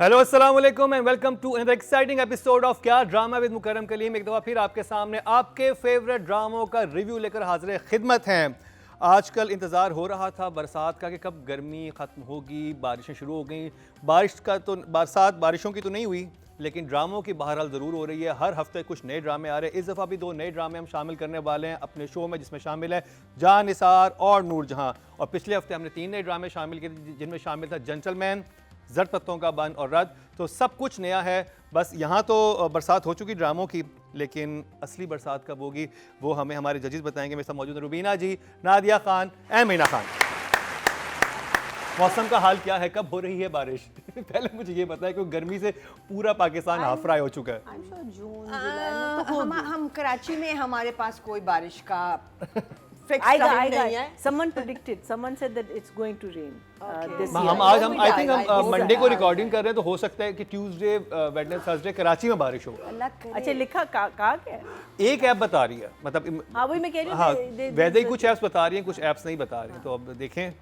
Hello अस्सलाम वालेकुम and welcome to another exciting episode of Kya drama with Mukarram Kaleem. एक दफ़ा फिर आपके सामने आपके फेवरेट ड्रामों का रिव्यू लेकर हाजिर खिदमत हैं। आजकल इंतज़ार हो रहा था बरसात का कि कब गर्मी ख़त्म होगी, बारिशें शुरू हो गई। बारिशों की तो नहीं हुई, लेकिन ड्रामों की बहरहाल ज़रूर हो रही है। हर हफ्ते कुछ नए ड्रामे आ रहे हैं। इस दफ़ा भी 2 नए ड्रामे हम शामिल करने वाले हैं अपने शो में, जिसमें शामिल है जान निसार और नूरजहां। और पिछले हफ्ते हमने 3 नए ड्रामे शामिल किए थे, जिनमें शामिल था जेंटलमैन, जड़ पत्तों का बन और रद्द। तो सब कुछ नया है। बस यहाँ तो बरसात हो चुकी ड्रामों की, लेकिन असली बरसात कब होगी वो हमें हमारे जजेस बताएंगे। मेरे साथ मौजूद है रुबीना जी, नादिया खान एंड मीना खान। मौसम का हाल क्या है, कब हो रही है बारिश? पहले मुझे ये बताएं, क्योंकि गर्मी से पूरा पाकिस्तान हाफ फ्राई हो चुका है। जून जुलाई में तो हम कराची में हमारे पास कोई बारिश का फिक्स आएगा टाइम नहीं है। someone said that it's going to rain this year. हम आज आई थिंक हम मंडे को रिकॉर्डिंग कर रहे हैं, तो हो सकता है कि ट्यूसडे, वेडनेसडे, थर्सडे कराची में बारिश हो। अल्लाह करे। अच्छा लिखा कहा क्या है? एक ऐप बता रही है, मतलब हाँ वही मैं कह रही हूँ। हाँ, वैसे ही कुछ ऐप्स बता रही हैं, कुछ ऐप्स नहीं बता रही हैं। तो अब देखें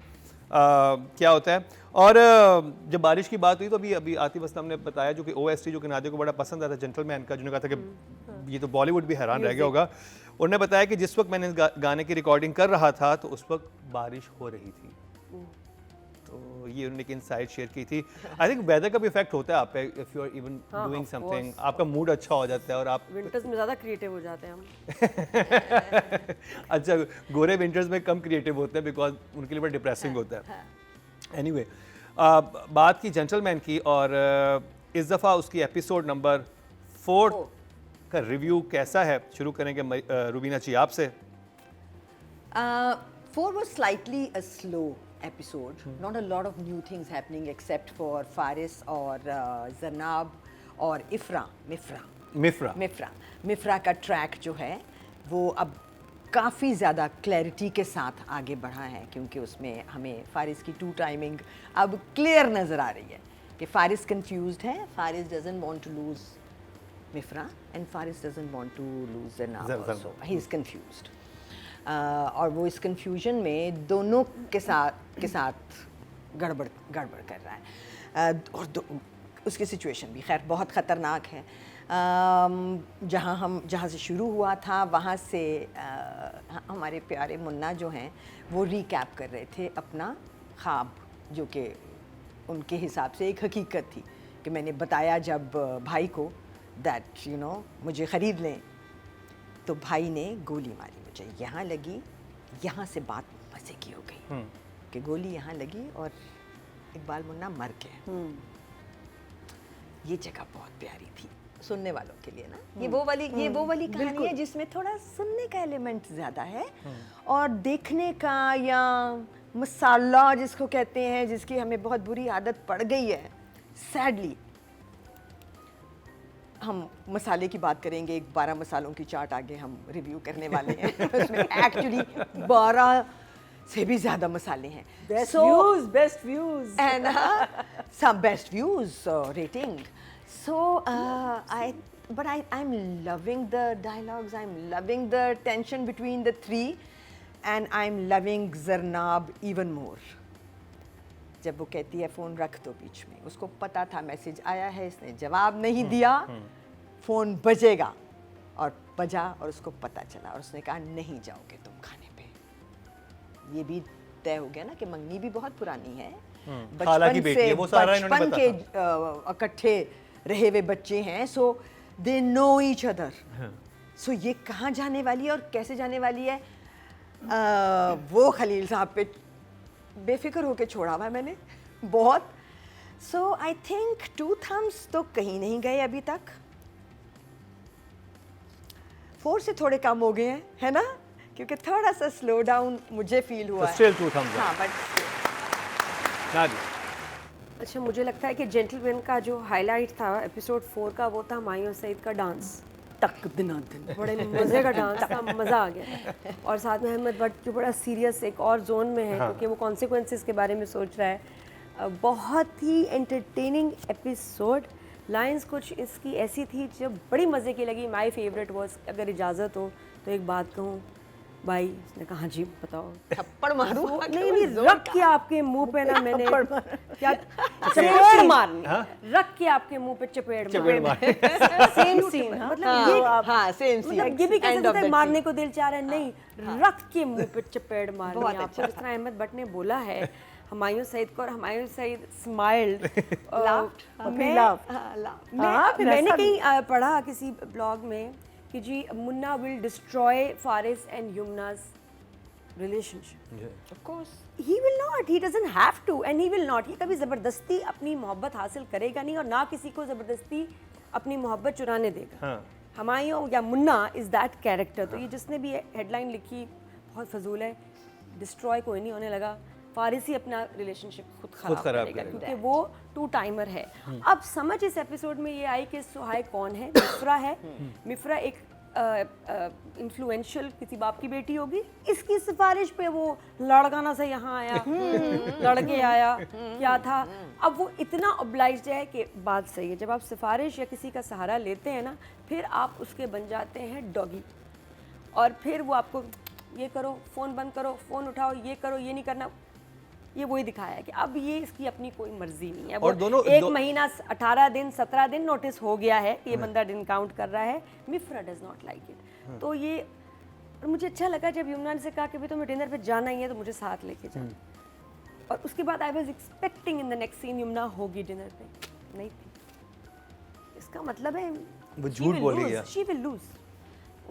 क्या होता है। और जब बारिश की बात हुई तो अभी आतिफ असलम ने बताया, जो कि OST जो कि नादिया को बड़ा पसंद आया था, जेंटलमैन का, जिन्होंने कहा था कि ये तो बॉलीवुड भी हैरान रह गया होगा। उन्होंने बताया कि जिस वक्त मैंने इस गाने की रिकॉर्डिंग कर रहा था तो उस वक्त बारिश हो रही थी। तो ये उन्होंने एक इनसाइट शेयर की थी। आई थिंक वेदर का भी इफेक्ट होता है आप पे, if you are even doing something, आपका मूड अच्छा हो जाता है और आप विंटर्स में ज़्यादा क्रिएटिव हो जाते हैं हम। अच्छा, गोरे विंटर्स में कम क्रिएटिव होते हैं बिकॉज उनके लिए बड़ा डिप्रेसिंग होता है। एनीवे, बात की जेंटलमैन की, और इस दफ़ा उसकी एपिसोड नंबर 4 का रिव्यू कैसा है शुरू करेंगे रुबीना जी आपसे। 4 was slightly a slow episode. Not a lot of new things happening except for Faris और जनाब और मिफ्रा का ट्रैक जो है वो अब काफ़ी ज़्यादा क्लैरिटी के साथ आगे बढ़ा है, क्योंकि उसमें हमें फारिस की 2 टाइमिंग अब क्लियर नज़र आ रही है कि फारिस कंफ्यूज्ड है। Faris doesn't want to lose Mifra and Faris doesn't want to lose जनाब आल्सो, ही इज़ कंफ्यूज्ड। और वो इस कंफ्यूजन में दोनों के साथ गड़बड़ कर रहा है। और उसकी सिचुएशन भी खैर बहुत ख़तरनाक है। जहाँ से शुरू हुआ था वहाँ से हमारे प्यारे मुन्ना जो हैं वो रिकैप कर रहे थे अपना ख्वाब, जो कि उनके हिसाब से एक हकीकत थी कि मैंने बताया जब भाई को दैट मुझे ख़रीद लें, तो भाई ने गोली मारी, मुझे यहाँ लगी। यहाँ से बात मज़े की हो गई कि गोली यहाँ लगी और इकबाल मुन्ना मर गए। ये जगह बहुत प्यारी थी सुनने वालों के लिए ना। ये वो वाली कहानी है जिसमें थोड़ा सुनने का एलिमेंट ज़्यादा है और देखने का, या मसाला जिसको कहते हैं, जिसकी हमें बहुत बुरी आदत पड़ गई है सैडली। हम मसाले की बात करेंगे, 12 मसालों की चार्ट आगे हम रिव्यू करने वाले हैं। उसमें एक्चुअली 12 से भी ज़्यादा मसाले हैं। Best views and some best views rating. So I'm loving the dialogues, I'm loving the tension between the 3 and I'm loving Zarnab even more. जब वो कहती है फ़ोन रख दो बीच में, उसको पता था मैसेज आया है, इसने जवाब नहीं दिया, फ़ोन बजेगा, और बजा और उसको पता चला और उसने कहा नहीं जाओगे तुम खाने पे। ये भी तय हो गया ना कि मंगनी भी बहुत पुरानी है, बचपन के इकट्ठे रहे हुए बच्चे हैं, सो दे नो ईच अदर। सो ये कहाँ जाने वाली है और कैसे जाने वाली है, वो खलील साहब पे बेफिक्र होके छोड़ा हुआ है मैंने बहुत। सो आई थिंक 2 थम्स तो कहीं नहीं गए अभी तक। 4 से थोड़े कम हो गए हैं, है ना, क्योंकि थोड़ा सा स्लो डाउन मुझे फील हुआ है। Still 2 thumbs up। हाँ, बट अच्छा, मुझे लगता है कि जेंटलमैन का जो हाईलाइट था एपिसोड 4 का, वो था माही और सईद का डांस। तक दिना दिन बड़े मज़े का डांस था, मज़ा आ गया। और साथ में अहमद भट्ट जो बड़ा सीरियस एक और जोन में है, क्योंकि वो कॉन्सिक्वेंसेस के बारे में सोच रहा है। बहुत ही एंटरटेनिंग एपिसोड। लाइंस कुछ इसकी ऐसी थी जो बड़ी मज़े की लगी। माय फेवरेट वाज, अगर इजाज़त हो तो एक बात कहूँ, भाई उसने कहा हाँ जी बताओ। थप्पड़ मारूं? नहीं नहीं, रख के आपके मुंह पे ना मैंने क्या चपेड़ मारनी, रख के आपके मुंह पे चपेड़ मारनी। सेम सीन, मतलब ये हाँ सेम सी मतलब ये भी कह सकते हैं मारने को दिल चाह रहा है, नहीं रख के मुंह पे चपेड़ मारनी है आपको। जिस तरह अहमद भट्ट ने बोला है हुमायूं सईद को, और हुमायूं सईद स्माइल्ड, मैंने कहीं पढ़ा किसी ब्लॉग में कि जी Munna will destroy Faris and यमुना's relationship. Of course. He will not, he doesn't have to and he will not. ये कभी ज़बरदस्ती अपनी मोहब्बत हासिल करेगा नहीं और ना किसी को ज़बरदस्ती अपनी मोहब्बत चुराने देगा। हाँ। हुमायूं या मुन्ना इज़ दैट कैरेक्टर। तो ये जिसने भी हेडलाइन लिखी बहुत फजूल है, डिस्ट्रॉय कोई नहीं होने लगा, फारिस ही अपना रिलेशनशिप खुद खराब करेगा क्योंकि वो टू टाइमर है। अब समझ इस एपिसोड में ये आई कि सुहाय कौन है, मिफ्रा है। मिफ्रा एक इन्फ्लुएंशियल किसी बाप की बेटी होगी, इसकी सिफारिश पे वो लड़काना से यहाँ आया, लड़के आया, क्या था। अब वो इतना ऑब्लाइज्ड है कि बात सही है, जब आप सिफारिश या किसी का सहारा लेते हैं ना, फिर आप उसके बन जाते हैं डॉगी, और फिर वो आपको ये करो, फ़ोन बंद करो, फ़ोन उठाओ, ये करो, ये नहीं करना। ये वही दिखाया है कि अब ये इसकी अपनी कोई मर्जी नहीं है। और दोनों एक महीना 18 दिन 17 दिन नोटिस हो गया है कि ये बंदा डिन काउंट कर रहा है। मिफ्रा डज नॉट लाइक इट। तो ये, और मुझे अच्छा लगा जब यमुना ने से कहा कि भाई तुम्हें डिनर पे जाना ही है तो मुझे साथ लेके जाना। और उसके बाद I was expecting in the next scene Yamuna होगी डिनर पे, नहीं थी। इसका मतलब है वो झूठ बोली है। She will lose.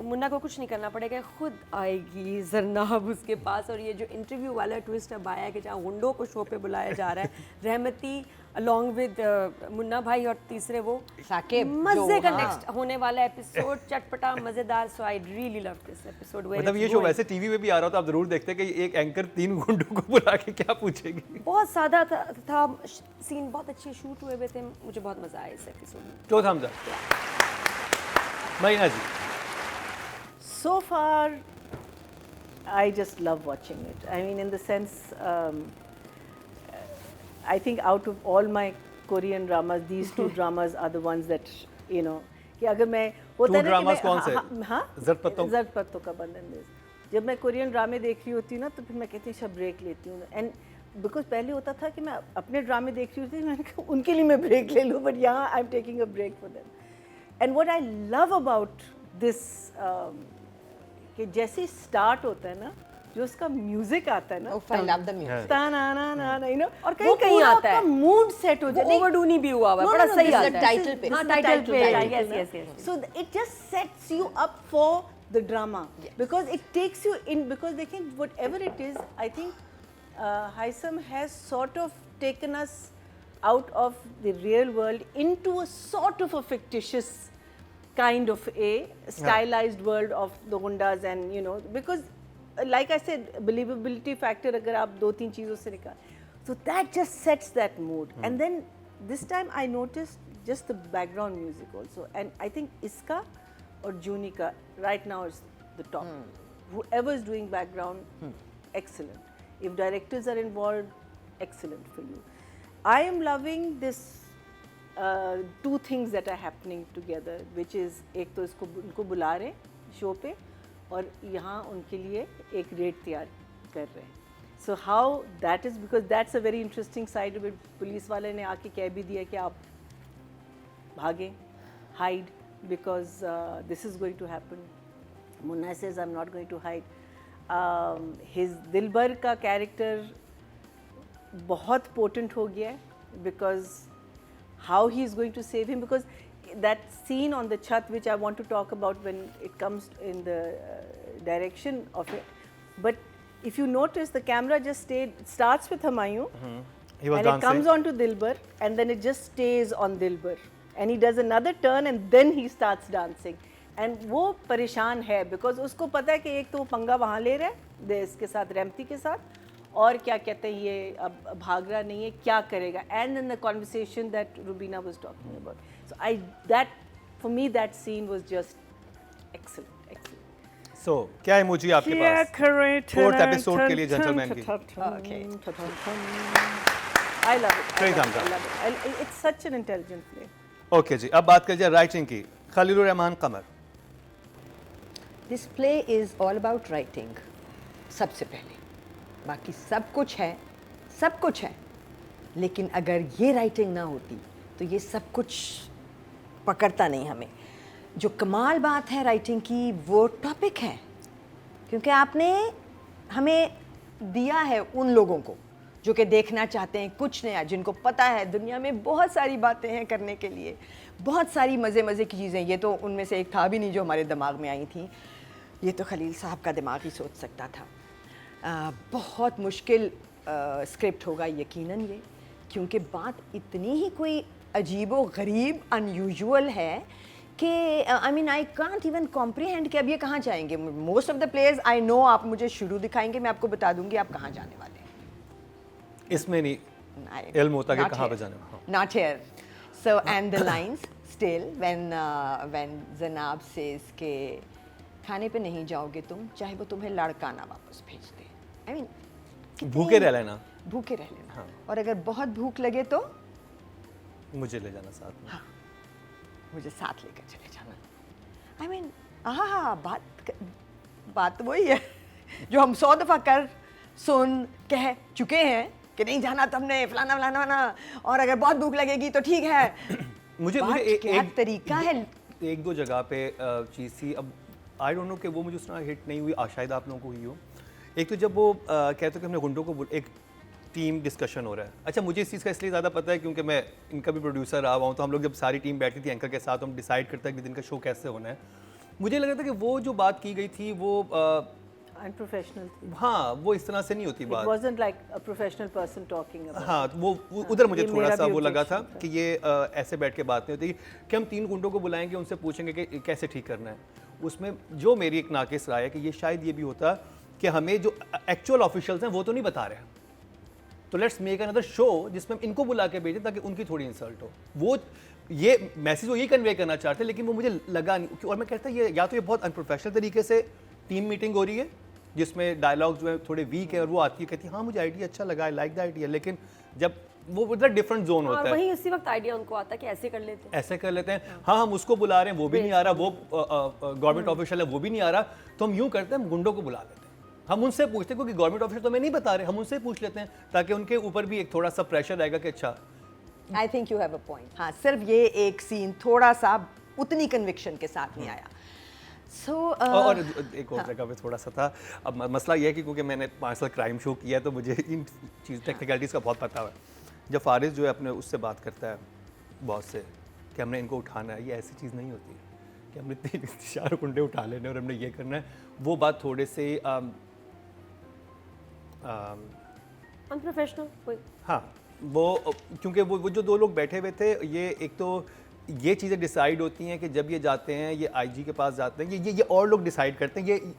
मुन्ना को कुछ नहीं करना पड़ेगा, खुद आएगी जरनाब उसके पास। और ये जो इंटरव्यू वाला ट्विस्ट अब आया है कि जहाँ गुंडों को शो पे बुलाया जा रहा है, रहमती अलॉन्ग विद मुन्ना भाई और तीसरे वो साकिब, मजे का नेक्स्ट होने वाला एपिसोड, चटपटा मजेदार। So I really love this episode. मतलब ये शो वैसे टीवी पे भी आ रहा हो तो आप जरूर देखते कि एक एंकर 3 गुंडों को बुला के क्या पूछेगी। बहुत सादा था सीन, बहुत अच्छे शूट हुए थे, मुझे बहुत मजा आया इस एपिसोड में। तो हमजा महीना जी, So far, I just love watching it. I mean, in the sense, I think out of all my Korean dramas, these two dramas are the ones that, you know, कि अगर मैं होता है ना कि मैं कौन से? हाँ, ज़र्द पत्तों का बंधन देश। जब मैं कोरियन ड्रामे देख रही होती हूँ ना तो फिर मैं कहती हूँ अच्छा ब्रेक लेती हूँ। एंड बिकॉज पहले होता था कि मैं अपने ड्रामे देख रही होती, मैंने कहा उनके लिए मैं ब्रेक ले लूँ, बट यहाँ I am taking a break for them. And what I love about this कि जैसे स्टार्ट होता है ना, जो उसका म्यूजिक आता है ना, I love the music. ता-ना-ना-ना, you know, और कहीं आता है, मूड सेट हो जाए, ओवरडू नहीं भी हुआ है, बड़ा no, सही this is आता the है title पे. हाँ, This is the टाइटल पे, title यस पे. Yes yes. so it just sets you up for the drama. Yes. Because it takes you in, because they think whatever it is, I think Haitham has sort of taken us out of the real world into a sort of a fictitious kind of a stylized world of the Gundas, and you know, because like I said, believability factor अगर आप 2-3 चीज़ों से निकाल, so that just sets that mood. And then this time I noticed just the background music also, and I think इसका और जूनी का right now is the top. Whoever is doing background, excellent. If directors are involved, excellent for you. I am loving this two things that are happening together, which is एक तो इसको उनको बुला रहे show पे और यहाँ उनके लिए एक रेट तैयार कर रहे हैं। So how that is, because that's a very interesting side of it. Police वाले ने आके कह भी दिया कि आप भागें, hide, because this is going to happen. Munna says I am not going to hide. His Dilbar का कैरेक्टर बहुत पोटेंट हो गया है, because how he is going to save him, because that scene on the chat, which I want to talk about when it comes in the direction of it, but if you notice the camera just starts with Humayun, and it comes on to Dilbar, and then it just stays on Dilbar, and he does another turn and then he starts dancing, and वो परेशान है because उसको पता है कि एक तो वो पंगा वहाँ ले रहा है इसके साथ, रेमती के साथ, और क्या कहते हैं ये अब भाग रहा नहीं है, क्या करेगा। And in the conversation that Rubina was talking about, so I that for me that scene was just excellent, excellent. So क्या इमोजी आपके पास 4th एपिसोड के लिए जेंटलमैन की? Okay. I love it. Great I thumbs up. love it. It's such an intelligent play. Okay जी, अब बात कर जाए राइटिंग की। Khalilur Rahman Qamar, this play is all about writing सबसे पहले, बाकी सब कुछ है, लेकिन अगर ये राइटिंग ना होती तो ये सब कुछ पकड़ता नहीं हमें। जो कमाल बात है राइटिंग की वो टॉपिक है, क्योंकि आपने हमें दिया है उन लोगों को जो कि देखना चाहते हैं कुछ नया, जिनको पता है दुनिया में बहुत सारी बातें हैं करने के लिए, बहुत सारी मज़े की चीज़ें। ये तो उनमें से एक था भी नहीं जो हमारे दिमाग में आई थी, ये तो खलील साहब का दिमाग ही सोच सकता था। बहुत मुश्किल स्क्रिप्ट होगा यकीनन ये, क्योंकि बात इतनी ही कोई अजीबो गरीब अनयूजुअल है कि I mean I can't even comprehend कि अब ये कहाँ जाएंगे। Most of the players I know, आप मुझे शुरू दिखाएंगे, मैं आपको बता दूंगी आप कहाँ जाने वाले हैं। इसमें नहीं इल्म होता कि कहाँ पे जाने वाले। Not here. So and the lines still when जनाब says के खाने पे नहीं जाओगे तुम, चाहे वो तुम्हें लड़काना वापस भेज दे। I mean भूखे रह लेना, भूखे रह लेना। हाँ। और अगर बहुत भूख लगे तो मुझे ले जाना साथ में। हाँ, मुझे साथ लेकर चले जाना। I mean बात वही है जो हम 100 दफ़ा कर सुन कह चुके हैं कि नहीं जाना तो हमने फलाना, और अगर बहुत भूख लगेगी तो ठीक है। मुझे क्या तरीका है। एक दो जगह पे चीज़ थी, अब आई डोंट नो कि वो मुझे उस तरह हिट नहीं हुई, शायद आप लोगों को हुई हो। एक तो जब वो कहते कि हमने गुंडों को एक टीम डिस्कशन हो रहा है। अच्छा, मुझे इस चीज़ का इसलिए ज़्यादा पता है क्योंकि मैं इनका भी प्रोड्यूसर रहा हुआ हूँ, तो हम लोग जब सारी टीम बैठती थी एंकर के साथ, हम डिसाइड करते हैं कि दिन का शो कैसे होना है। मुझे लग रहा था कि वो जो बात की गई थी वो अनप्रोफेशनल थी। हाँ, वो इस तरह से नहीं होती बात। It wasn't like a professional person talking about. हाँ, वो उधर मुझे ये थोड़ा मेरा सा भी वो लगा था objection कि ये ऐसे बैठ के बात नहीं होती कि हम 3 गुंडों को बुलाएंगे, उनसे पूछेंगे कि कैसे ठीक करना है। उसमें जो मेरी एक नाकिस राय है कि ये शायद ये भी होता कि हमें जो एक्चुअल ऑफिशियल्स हैं वो तो नहीं बता रहे, तो लेट्स मेक अनदर शो जिसमें हम इनको बुला के भेजें ताकि उनकी थोड़ी इंसल्ट हो। वो ये मैसेज वो ये कन्वे करना चाहते, लेकिन वो मुझे लगा नहीं। और मैं कहता ये या तो ये बहुत अनप्रोफेशनल तरीके से टीम मीटिंग हो रही है जिसमें डायलॉग जो है थोड़े वीक है, और वो आती है कहती है हाँ मुझे आइडिया अच्छा लगा, आई लाइक द आइडिया, लेकिन जब वो उधर डिफरेंट जोन होता है, वही उसी वक्त आइडिया उनको आता है कि ऐसे कर लेते हैं, ऐसे कर लेते हैं। हाँ, हम उसको बुला रहे हैं, वो भी नहीं आ रहा, वो गवर्नमेंट ऑफिशियल है, वो भी नहीं आ रहा, तो हम यूँ करते हैं, हम गुंडों को बुला लेते हैं, हम उनसे पूछते हैं, क्योंकि गवर्नमेंट ऑफिशियल तो हमें नहीं बता रहे, हम उनसे पूछ लेते हैं ताकि उनके ऊपर भी एक थोड़ा सा प्रेशर आएगा कि अच्छा। I think you have a point. हाँ, सिर्फ ये एक सीन थोड़ा सा उतनी कन्विक्शन के साथ नहीं आया। और एक और जगह पे थोड़ा सा था। अब मसला ये है कि क्योंकि मैंने 5 साल क्राइम शो किया है तो मुझे इन चीज़ टेक्निकलिटीज़ का बहुत पता है। जब फारिस जो है अपने उससे बात करता है बॉस से कि हमने इनको उठाना है, ये ऐसी चीज़ नहीं होती कि हमने 3-4 गुंडे उठा लेने और हमने ये करना है। वो बात थोड़े से अनप्रोफेशनल। हाँ, वो क्योंकि वो जो 2 लोग बैठे हुए थे, ये एक तो ये चीज़ें डिसाइड होती हैं कि जब ये जाते हैं, ये आईजी के पास जाते हैं, ये और लोग डिसाइड करते हैं, ये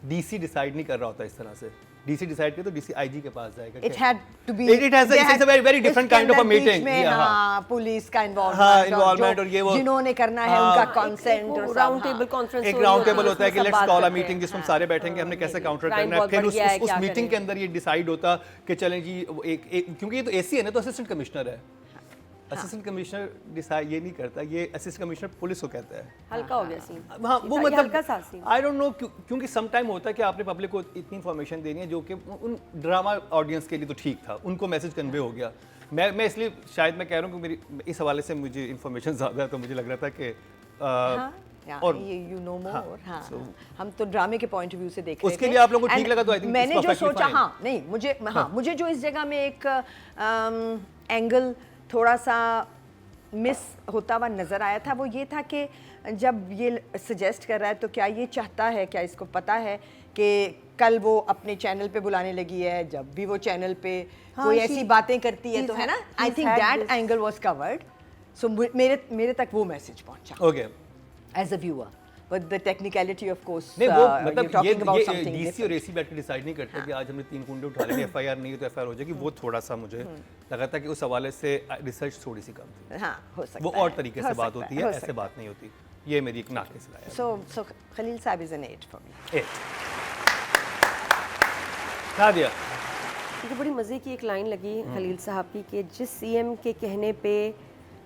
डीसी डिसाइड नहीं कर रहा होता इस तरह से। डीसी डिसाइड करे तो डीसी आईजी के पास जाएगा। It had to be. It's a very different kind of a meeting. हाँ, पुलिस का involvement और ये वो जिन्होंने करना है उनका consent और राउंड टेबल कॉन्फ्रेंस, एक राउंड टेबल होता है कि लेट्स कॉल अ मीटिंग जिसमें हम सारे बैठेंगे, हमने कैसे काउंटर करना है। फिर उस मीटिंग के अंदर ये डिसाइड होता कि चलें जी, क्योंकि ये तो एसी है ना, तो असिस्टेंट कमिश्नर है। असिस्टेंट कमिश्नर डिसाइड ये नहीं करता, ये असिस्टेंट कमिश्नर पुलिस को कहता है। हल्का हो गया सीन। हाँ, वो मतलब हल्का सा सीन। आई डोंट नो, क्योंकि सम टाइम होता है कि आपने पब्लिक को इतनी इन्फॉर्मेशन देनी है जो कि उन ड्रामा ऑडियंस के लिए तो ठीक था, उनको मैसेज कन्वे हो गया। मैं इसलिए शायद मैं कह रहा हूँ कि मेरी इस हवाले से मुझे इन्फॉर्मेशन ज़्यादा है, तो मुझे लग रहा था कि और यू नो मोर। हाँ, हम तो ड्रामे के पॉइंट ऑफ व्यू से देख रहे थे। उसके लिए आप लोगों को ठीक लगा तो आई थिंक मैंने जो सोचा, हाँ नहीं, मुझे जो इस जगह में एक एंगल थोड़ा सा मिस होता हुआ नज़र आया था, वो ये था कि जब ये सजेस्ट कर रहा है तो क्या ये चाहता है, क्या इसको पता है कि कल वो अपने चैनल पे बुलाने लगी है, जब भी वो चैनल पे कोई ऐसी बातें करती है तो है ना, I think that angle was covered. So मेरे तक वो मैसेज पहुंचा okay as a viewer, but the technicality of course नहीं, वो मतलब ये डीसी और एसी बैठ के डिसाइड नहीं करते कि आज हमने 3 गुंडे उठा लेंगे, एफआईआर नहीं है तो एफआईआर हो जाएगी। वो थोड़ा सा मुझे लगा था कि उस हवाले से रिसर्च थोड़ी सी कम थी। हाँ, हो सकता वो है, और तरीके से बात होती है, ऐसे बात नहीं होती। ये मेरी एक नाकिस राय है। सो खलील साहब इज एन 8 फॉर मी। क्या दिया? मुझे बड़ी मज़े की एक लाइन लगी खलील साहब की कि जिस सीएम के कहने पे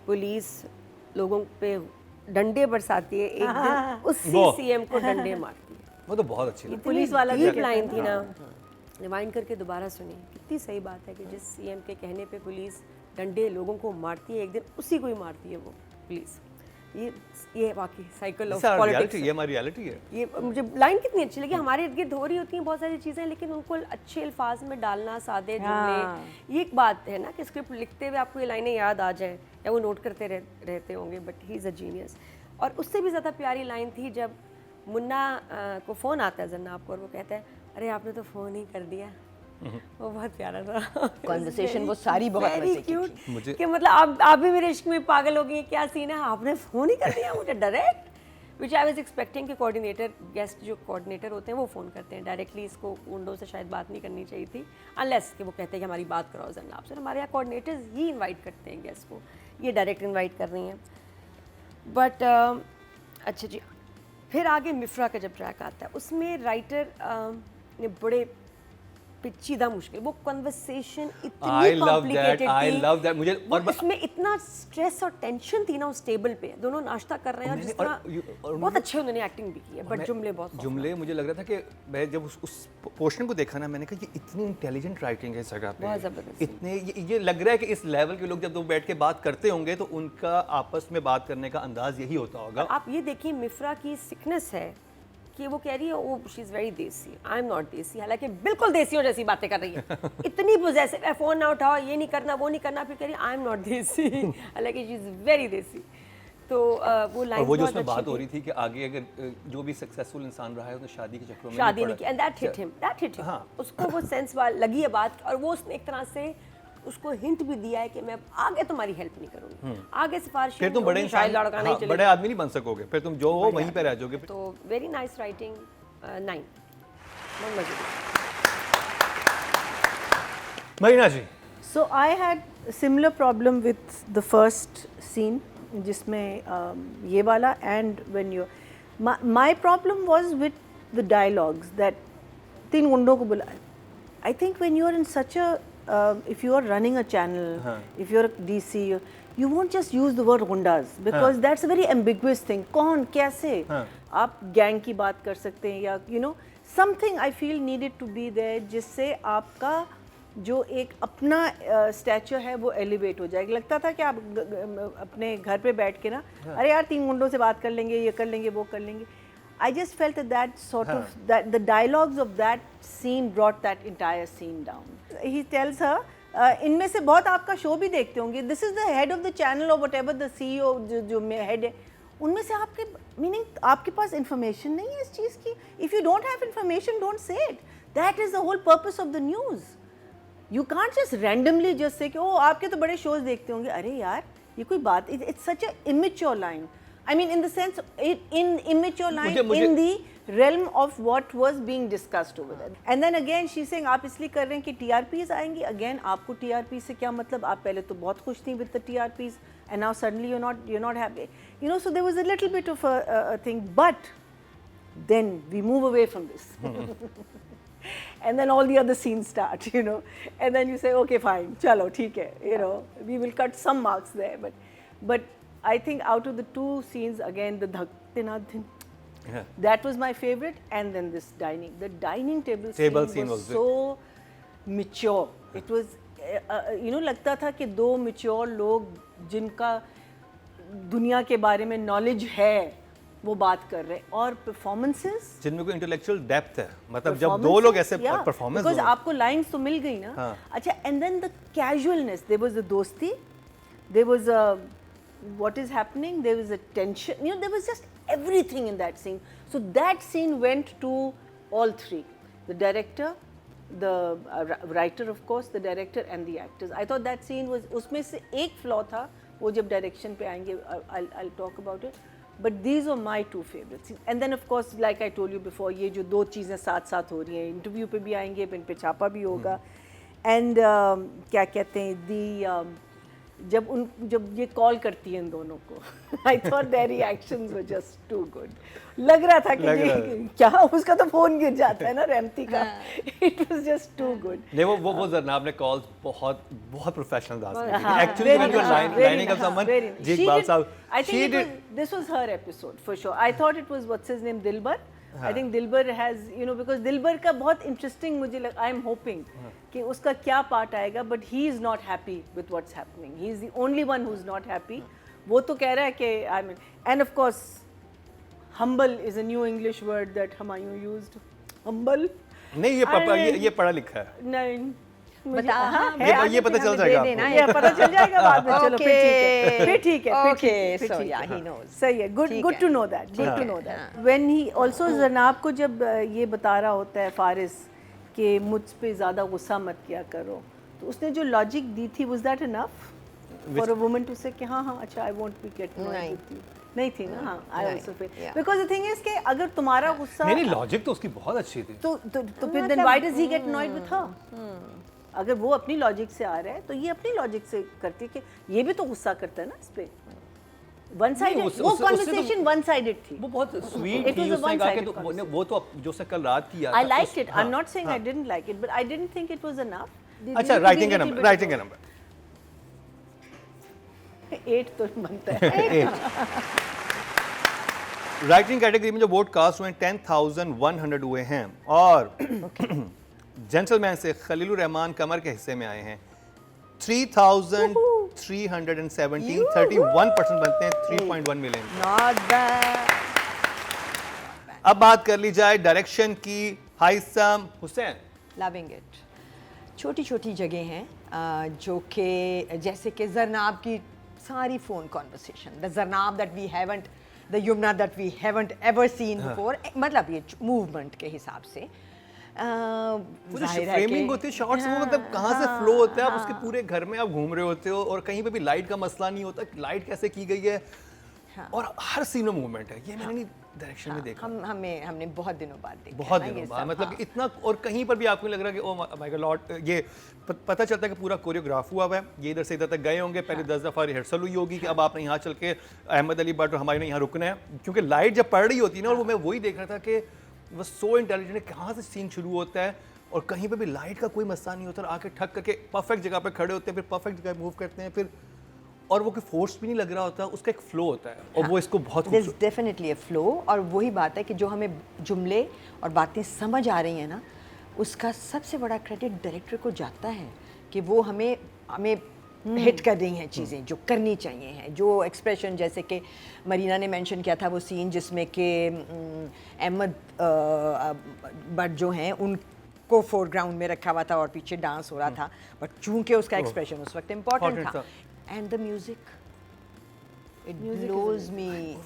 पुलिस लोगों पे डंडे बरसाती है, एक दिन उसी वो। सीएम को डंडे मारती है। वो तो बहुत अच्छी लगी। पुलिस वाला डीप जो लाइन थी ना, रिवाइंड करके दोबारा सुनी, कितनी सही बात है कि जिस सीएम के कहने पे पुलिस डंडे लोगों को मारती है, एक दिन उसी को ही मारती है वो पुलिस। ये वाकई साइकिल ऑफ पॉलिटिक्स। ये हमारी रियलिटी है। ये मुझे लाइन कितनी अच्छी लगी। हमारे इर्द गिर्द हो रही होती हैं बहुत सारी चीज़ें, लेकिन उनको अच्छे अल्फाज में डालना, सादे जुमले, ये एक बात है ना कि स्क्रिप्ट लिखते हुए आपको ये लाइनें याद आ जाएं या वो नोट करते रहते होंगे, but he is a genius. और उससे भी ज़्यादा प्यारी लाइन थी जब मुन्ना को फ़ोन आता है जन्नाब को और वो कहता है अरे आपने तो फ़ोन ही कर दिया। वो बहुत प्यारा था। कॉन्वर्सेशन वो सारी बहुत मजे की क्यूट थी। मुझे- कि मतलब आप भी मेरे इश्क में पागल हो गई, क्या सीन है, आपने फ़ोन ही कर दिया मुझे direct. Which I was expecting कि कोऑर्डिनेटर, गेस्ट जो कोऑर्डिनेटर होते हैं वो फ़ोन करते हैं डायरेक्टली, इसको विंडो से शायद बात नहीं करनी चाहिए थी, अनलेस कि वो कहते हैं कि हमारी बात कराओ जन्नाब से। हमारे यहाँ कोऑर्डिनेटर्स ही इन्वाइट करते हैं गेस्ट को, ये डायरेक्ट इन्वाइट कर रही हैं। बट अच्छा जी, फिर आगे मिफ्रा का जब ट्रैक आता है उसमें राइटर ने बड़े पेचीदा मुश्किल, वो कन्वर्सेशन I इतनी love that, complicated I love that। मुझे और उसमें इतना स्ट्रेस और टेंशन थी ना उस टेबल पे, दोनों नाश्ता कर रहे हैं और जिस तरह बहुत अच्छे उन्होंने एक्टिंग भी की है, बट जुमले बहुत जुमले मुझे लग रहा था कि मैं जब उस पोर्शन को देखा ना, मैंने कहा ये इतनी इंटेलिजेंट राइटिंग है इस जगह पे, बहुत ज़बरदस्त। इतने ये लग रहा है कि इस लेवल के लोग जब वो बैठ के बात करते होंगे तो उनका आपस में बात करने का अंदाज यही होता होगा। आप ये देखिए मिफ्रा की सिकनेस है कि वो कह रही है वो शी इज़ वेरी देसी, आई एम नॉट देसी, हालांकि बिल्कुल देसियों जैसी बातें कर रही है। इतनी पोजेसिव है, फ़ोन ना उठाओ, ये नहीं करना वो नहीं करना, फिर कह रही आई एम नॉट देसी, हालांकि शी इज़ वेरी देसी। तो वो और लाइन वो जो उसमें बात हो रही थी कि आगे अगर जो भी सक्सेसफुल इंसान रहा है उसने शादी के चक्रों में शादी नहीं पड़ा। की, एंड दैट हिट हिम। हाँ। उसको वो सेंस लगी है बात, और वो उसने एक तरह से उसको हिंट भी दिया है कि मैं आगे तुम्हारी हेल्प नहीं करूंगी, आगे सिफारिश फिर तुम बड़े इंसान, लड़का नहीं हाँ, चलेगा। बड़े आदमी नहीं बन सकोगे, फिर तुम जो हो वहीं पे रह जाओगे। तो वेरी नाइस राइटिंग, 9 बहुत मजे की। मरीना जी, So I had a similar problem with the first scene, जिसमें ये वाला, and when you my problem was with the dialogues that तीन गुंडों को बुला. I think when you are in such a if you are running a channel, if you are a DC, you won't just use the word gundas because that's a very ambiguous thing. कौन कैसे आप gang की बात कर सकते हैं, या you know something I feel needed to be there जिससे आपका जो एक अपना स्टैचर है वो एलिवेट हो जाएगा. लगता था कि आप अपने घर पे बैठ के ना अरे यार तीन गुंडों से बात कर लेंगे, ये कर लेंगे, वो कर लेंगे. I just felt that sort of that the dialogues of that scene brought that entire scene down. He tells her, इनमें से बहुत आपका शो भी देखते होंगे. This is the head of the channel or whatever the CEO जो head है. उनमें से आपके मीनिंग आपके पास information नहीं है इस चीज़ की. If you don't have information, don't say it. That is the whole purpose of the news. You can't just randomly just say कि ओ आपके तो बड़े shows देखते होंगे. अरे यार ये कोई बात. It's such a immature line. I mean, in the sense, in immature line, in the realm of what was being discussed over there. And then again, she's saying, आप इसलिए कर रहे हैं कि TRPs आएंगी. Again, आपको TRP से क्या मतलब? आप पहले तो बहुत खुश थी with the TRPs, and now suddenly you're not happy. You know, so there was a little bit of a thing, but then we move away from this. And then all the other scenes start, you know, and then you say, okay, fine, chalo, theek hai, you know, we will cut some marks there, but I think out of the two scenes, again, the Dhakte Na Din, that was my favorite, and then this dining. The dining table scene was so mature. It was, you know, लगता था कि दो mature लोग जिनका दुनिया के बारे में knowledge है, वो बात कर रहे हैं. और performances, जिनमें कोई intellectual depth है, मतलब जब दो लोग ऐसे performance, because आपको lines तो मिल गई ना. अच्छा, and then the casualness. There was a dosti, there was a what is happening, there was a tension, you know, there was just everything in that scene. So that scene went to all three, the director, the writer of course, the director and the actors. I thought that scene was, उसमें से एक flaw था, वो जब direction पे आएंगे I'll talk about it, but these were my two favorite scenes. And then of course, like I told you before, ये जो दो चीज़ें साथ साथ हो रही हैं, interview पे भी आएंगे, इन पे छापा भी होगा, and क्या कहते हैं, जब ये कॉल करती है इन दोनों को, I thought their reactions were just too good. लग रहा था कि ये क्या, उसका तो फोन गिर जाता है ना रेमती का. It was just too good. नहीं वो जरनाब ने कॉल्स बहुत बहुत प्रोफेशनल दास हाँ, actually when you are very lining up nice, someone very nice. जी She इकबाल did- साहब I think this was her episode for sure. I thought it was what's his name, Dilbar. I think Dilbar has, you know, because Dilbar का बहुत interesting मुझे लग, I am hoping कि उसका क्या part आएगा, but he is not happy with what's happening. He is the only one who's not happy. वो तो कह रहा है कि I mean, and of course, humble is a new English word that Humayun used. Humble. नहीं ये पढ़ा लिखा है. नहीं. बता, हाँ, ये पता चल जाएगा आपको. ये पता चल जाएगा बाद में. चलो Okay. फिर ठीक है. Okay, फिर so ठीक yeah, है. he knows. सही है. Good to know that. Good to know that. When he also जरनाब को जब ये बता रहा होता है फारिस कि मुझ पे ज़्यादा गुस्सा मत किया करो, तो उसने जो लॉजिक दी थी, was that enough for a woman to say कि हाँ अच्छा I won't be get annoyed with you? नहीं थी ना. हाँ, I also feel because the thing is कि अगर तुम्हारा गुस्सा नहीं लॉजिक तो उसकी बहुत अच्छी थी. तो फिर then why does he get annoyed with her? अगर वो अपनी लॉजिक से आ रहा है तो ये अपनी लॉजिक से करती है कि ये भी तो गुस्सा करता है ना इस पे. वन साइडेड वो कन्वर्सेशन वन साइडेड थी. वो बहुत स्वीट It थी. was a उसने कहा कि one-sided तो conversation. वो तो जो उसने कल रात किया I liked it. I'm not saying I didn't like it, but I didn't think it was enough. अच्छा राइटिंग का नंबर 8 तो बनता है. राइटिंग कैटेगरी में जो वोट कास्ट हुए 10,100 हुए हैं और जेंटलमैन से खलीलुर रहमान कमर के हिस्से में आए हैं 3,317 31% बनते हैं 3.1 मिलियन. Not bad. अब बात कर ली जाए डायरेक्शन की. हाइसम हुसैन. Loving it. छोटी छोटी जगह हैं जो कि जैसे कि जरनाब की सारी phone conversation, the Zarnab that we haven't, the Yamuna that we haven't ever seen before, मतलब ये मूवमेंट के हिसाब से वो जो फ्रेमिंग होती है शॉट्स, वो मतलब कहाँ से फ्लो होता है. आप उसके पूरे घर में आप घूम रहे होते हो और कहीं पे भी लाइट का मसला नहीं होता. लाइट कैसे की गई है और हर सीन में मूवमेंट है. ये मैंने डायरेक्शन में देखा. हमने बहुत दिनों बाद देखा बहुत ना ये दिनों सब, बाद मतलब हाँ। इतना. और कहीं पर भी आपको लग रहा है कि ओ माय गॉड ये पता चलता है कि पूरा कोरियोग्राफ हुआ है. ये इधर से इधर तक गए होंगे. पहले 10 दफ़ा रिहर्सल हुई होगी कि अब आपने यहाँ चल के अहमद अली भट्ट और हमारे यहाँ रुकना है, क्योंकि लाइट जब पड़ रही होती है ना. और वो मैं वही देख रहा था कि वो सो इंटेलिजेंट है. कहाँ से सीन शुरू होता है और कहीं पे भी लाइट का कोई मसला नहीं होता. आके ठक करके परफेक्ट जगह पे खड़े होते हैं, फिर परफेक्ट जगह मूव करते हैं, फिर और वो कोई फोर्स भी नहीं लग रहा होता. उसका एक फ्लो होता है और वो इसको बहुत There's definitely a flow. और वही बात है कि जो हमें जुमले और बातें समझ आ रही हैं ना, उसका सबसे बड़ा क्रेडिट डायरेक्टर को जाता है कि वो हमें हिट कर रही हैं चीज़ें जो करनी चाहिए हैं. जो एक्सप्रेशन जैसे कि मरीना ने मेंशन किया था, वो सीन जिसमें कि अहमद भट्ट जो हैं उनको फोरग्राउंड में रखा हुआ था और पीछे डांस हो रहा था, बट चूंकि उसका एक्सप्रेशन उस वक्त इम्पॉर्टेंट Important था. And the music, it blows me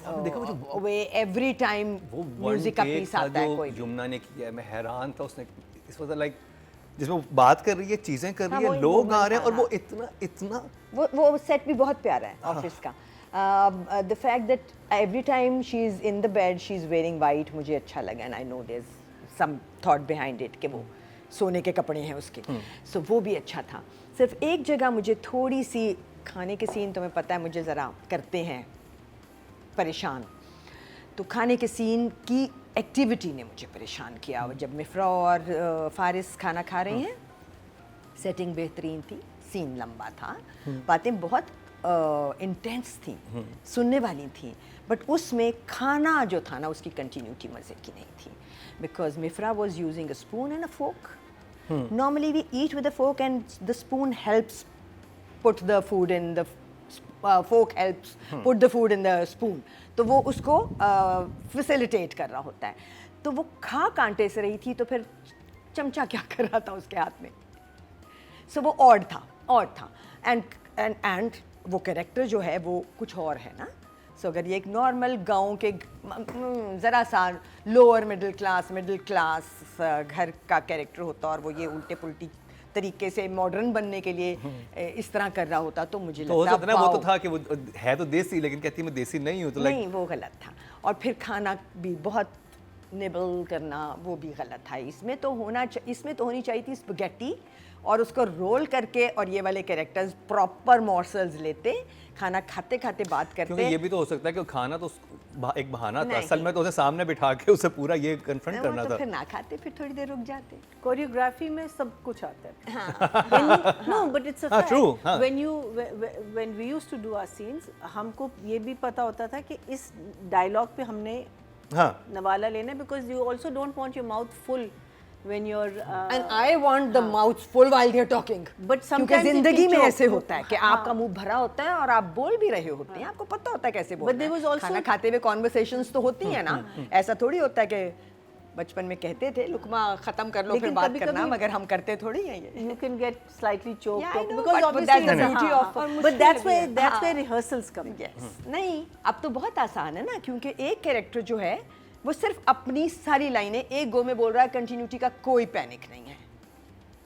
away every time music का पीस आता है. कोई भी. जुमना ने किया, मैं हैरान था. उसने इस वाज लाइक जिसमें वो बात कर रही है, चीजें कर रही है, वही लोग आ moment रहे हैं और था, वो इतना वो सेट भी बहुत प्यारा है ऑफिस का. The fact that every time she is in the bed she is wearing white, मुझे अच्छा लगा. And I know there is some thought behind it कि वो सोने के कपड़े हैं उसके. सो वो भी अच्छा था. सिर्फ एक जगह मुझे थोड़ी सी, खाने के सीन तुम्हें पता है मुझे ज़रा करते हैं परेशान, तो खाने के सीन की एक्टिविटी ने मुझे परेशान किया. जब मिफ्रा और फारिस खाना खा रहे हैं, सेटिंग बेहतरीन थी, सीन लंबा था, बातें बहुत इंटेंस थी, सुनने वाली थी, बट उसमें खाना जो था ना उसकी कंटिन्यूटी मज़े की नहीं थी. Because Mifra was using a spoon and a fork. Normally we eat with a fork and the spoon helps put the food in the fork helps put the food in the spoon. तो वो उसको facilitate कर रहा होता है. तो वो खा कांटे से रही थी, तो फिर चमचा क्या कर रहा था उसके हाथ में. So वो odd था. And वो कैरेक्टर जो है वो कुछ और है ना. सो अगर ये एक नॉर्मल गांव के ज़रा सा लोअर मिडिल क्लास घर का कैरेक्टर होता और वो ये उल्टे पुल्टी तरीके से मॉडर्न बनने के लिए इस तरह कर रहा होता, तो मुझे तो हो लगता सकता है ना. वो तो था कि वो है तो देसी, लेकिन कहती है मैं देसी नहीं हूँ, तो नहीं, वो गलत था. और फिर खाना भी बहुत निबल करना वो भी गलत था। इसमें तो होनी चाहिए थी स्पगेटी, और उसको रोल करके और ये वाले कैरेक्टर्स प्रॉपर मॉर्सल्स लेते, खाना खाते खाते बात करते। क्योंकि ये भी तो हो सकता है कि खाना तो एक बहाना था, नहीं। असल में तो उसे सामने बिठा के उसे पूरा ये कन्फ्रंट वो करना तो था। फिर ना खाते, फिर थोड़ी देर रुक जाते। कोरियोग्राफी में सब कुछ आता है। हाँ। नो बट इट्स अ हाँ, true, फैक्ट, हाँ। When we used to do our scenes, हमको ये भी पता होता था कि इस डायलॉग पे हमने हाँ, नवाला लेना है, because you also don't want your mouth full when you and I want the mouth full while they are talking. But क्योंकि sometimes it जिंदगी can में choke. ऐसे होता है कि हाँ। आपका मुंह भरा होता है और आप बोल भी रहे होते हैं, आपको पता होता है कैसे बोलना But there was है। also- खाना खाते हुए कॉन्वर्सेशंस तो होती हैं ना, ऐसा थोड़ी होता है कि बचपन में कहते थे लुकमा खत्म कर लो फिर लेकिन बात कभी-कभी- करना, मगर हम करते थोड़ी हैं ये। you can get slightly choked Yeah, I up know, because but obviously that's the it's a- beauty हाँ, of- हाँ, और but that's where हाँ। rehearsals come. Yes. नहीं, अब तो बहुत आसान है ना, क्योंकि एक कैरेक्टर जो है वो सिर्फ अपनी सारी लाइनें एक गो में बोल रहा है, कंटिन्यूटी का कोई पैनिक नहीं है।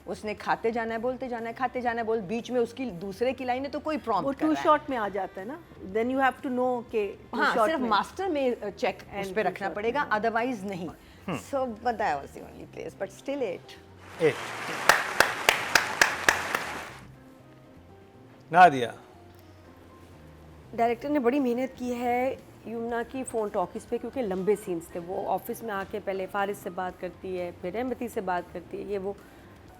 उसने खाते जाना है, बोलते जाना है, खाते जाना है, बोल, बीच में उसकी दूसरे की लाइनें तो कोई वो प्रॉम्प्ट कर टू रहा है। शॉट में आ जाता है ना, then you have to know के हाँ, सिर्फ मास्टर में चेक उस And पे two रखना shot पड़ेगा, अदरवाइज नहीं। सो बताया was the only place, but still it. एक नादिया, डायरेक्टर ने बड़ी मेहनत की है यमुना की फ़ोन टॉकीज़ पे, क्योंकि लंबे सीन्स थे। वो ऑफिस में आके पहले फारिस से बात करती है, फिर रहमती से बात करती है, ये वो,